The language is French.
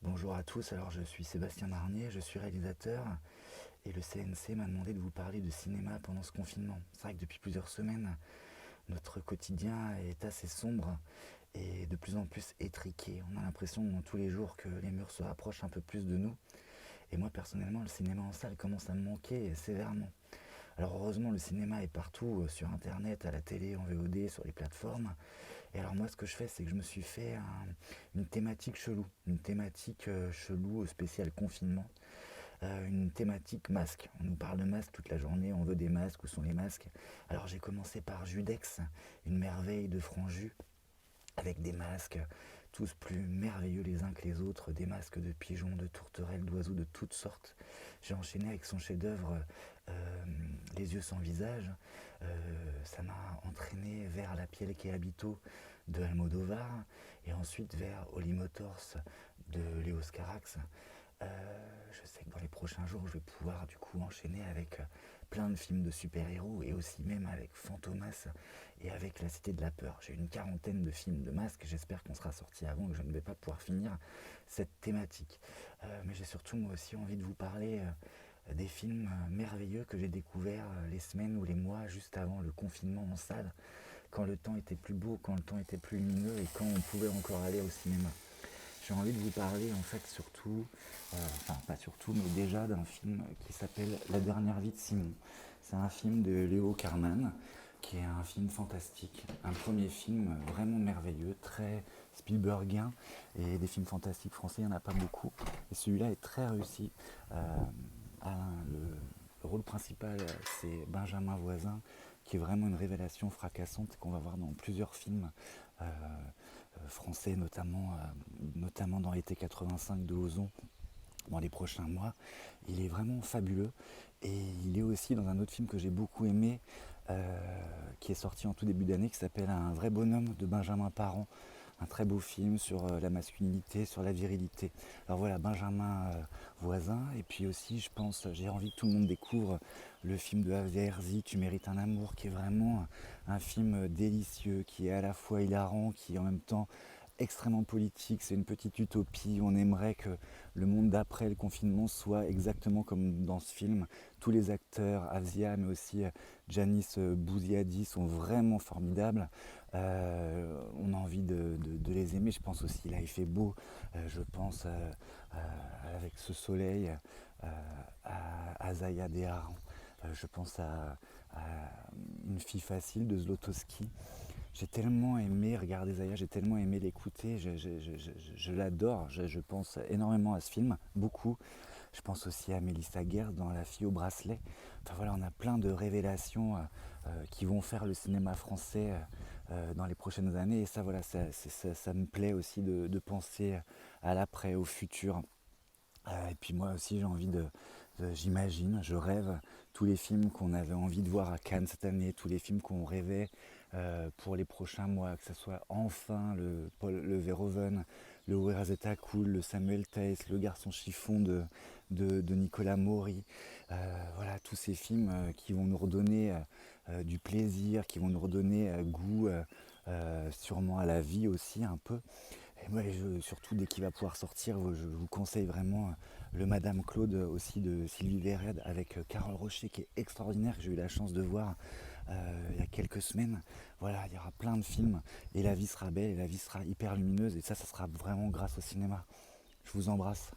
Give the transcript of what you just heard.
Bonjour à tous, alors je suis Sébastien Marnier, je suis réalisateur et le CNC m'a demandé de vous parler de cinéma pendant ce confinement. C'est vrai que depuis plusieurs semaines, notre quotidien est assez sombre et de plus en plus étriqué. On a l'impression tous les jours que les murs se rapprochent un peu plus de nous. Et moi personnellement, le cinéma en salle commence à me manquer sévèrement. Alors heureusement, le cinéma est partout, sur internet, à la télé, en VOD, sur les plateformes. Et alors moi, ce que je fais, c'est que je me suis fait une thématique chelou, une thématique chelou spéciale confinement, une thématique masque. On nous parle de masques toute la journée, on veut des masques, où sont les masques? Alors j'ai commencé par Judex, une merveille de franc-jus, avec des masques tous plus merveilleux les uns que les autres, des masques de pigeons, de tourterelles, d'oiseaux de toutes sortes. J'ai enchaîné avec son chef-d'œuvre Les yeux sans visage. Ça m'a entraîné vers La piel qui habito de Almodovar et ensuite vers Holly Motors de Léos Carax. Je sais que dans les prochains jours, je vais pouvoir du coup enchaîner avec plein de films de super-héros et aussi même avec Fantomas et avec La Cité de la Peur. J'ai une quarantaine de films de masques, j'espère qu'on sera sorti avant et que je ne vais pas pouvoir finir cette thématique. Mais j'ai surtout moi aussi envie de vous parler des films merveilleux que j'ai découverts les semaines ou les mois juste avant le confinement en salle, quand le temps était plus beau, quand le temps était plus lumineux et quand on pouvait encore aller au cinéma. J'ai envie de vous parler en fait surtout, enfin pas surtout, mais déjà d'un film qui s'appelle La dernière vie de Simon. C'est un film de Léo Carman, qui est un film fantastique, un premier film vraiment merveilleux, très Spielbergien, et des films fantastiques français, il n'y en a pas beaucoup. Et celui-là est très réussi. Euh, le rôle principal, c'est Benjamin Voisin, qui est vraiment une révélation fracassante qu'on va voir dans plusieurs films français, notamment dans l'été 85 de Ozon, dans les prochains mois. Il est vraiment fabuleux. Et il est aussi dans un autre film que j'ai beaucoup aimé, qui est sorti en tout début d'année, qui s'appelle Un vrai bonhomme de Benjamin Parent. Un très beau film sur la masculinité, sur la virilité. Alors voilà, Benjamin Voisin. Et puis aussi, je pense, j'ai envie que tout le monde découvre le film de Javier Herzi, Tu mérites un amour, qui est vraiment un film délicieux, qui est à la fois hilarant, qui est en même temps extrêmement politique. C'est une petite utopie. On aimerait que le monde d'après le confinement soit exactement comme dans ce film. Tous les acteurs, Avzia, mais aussi Janis Bouziadi, sont vraiment formidables. On a envie de les aimer. Je pense aussi, là il fait beau. Je pense avec ce soleil à Zaya Deharan. Je pense à Une fille facile de Zlotowski. J'ai tellement aimé regarder Zaya, j'ai tellement aimé l'écouter, je l'adore, je pense énormément à ce film, beaucoup. Je pense aussi à Mélissa Guerre dans La fille au bracelet. Enfin voilà, on a plein de révélations qui vont faire le cinéma français dans les prochaines années. Et ça, voilà, ça me plaît aussi de penser à l'après, au futur. Et puis moi aussi j'ai envie j'imagine, je rêve tous les films qu'on avait envie de voir à Cannes cette année, tous les films qu'on rêvait pour les prochains mois, que ce soit enfin le Verhoeven, le Werazeta Cool, le Samuel Tace, le Garçon chiffon de Nicolas Maury. Voilà, tous ces films qui vont nous redonner du plaisir, qui vont nous redonner goût sûrement à la vie aussi un peu. Et moi, surtout dès qu'il va pouvoir sortir, je vous conseille vraiment le Madame Claude aussi de Sylvie Verred avec Carole Rocher qui est extraordinaire, que j'ai eu la chance de voir il y a quelques semaines. Voilà, il y aura plein de films et la vie sera belle et la vie sera hyper lumineuse et ça sera vraiment grâce au cinéma. Je vous embrasse.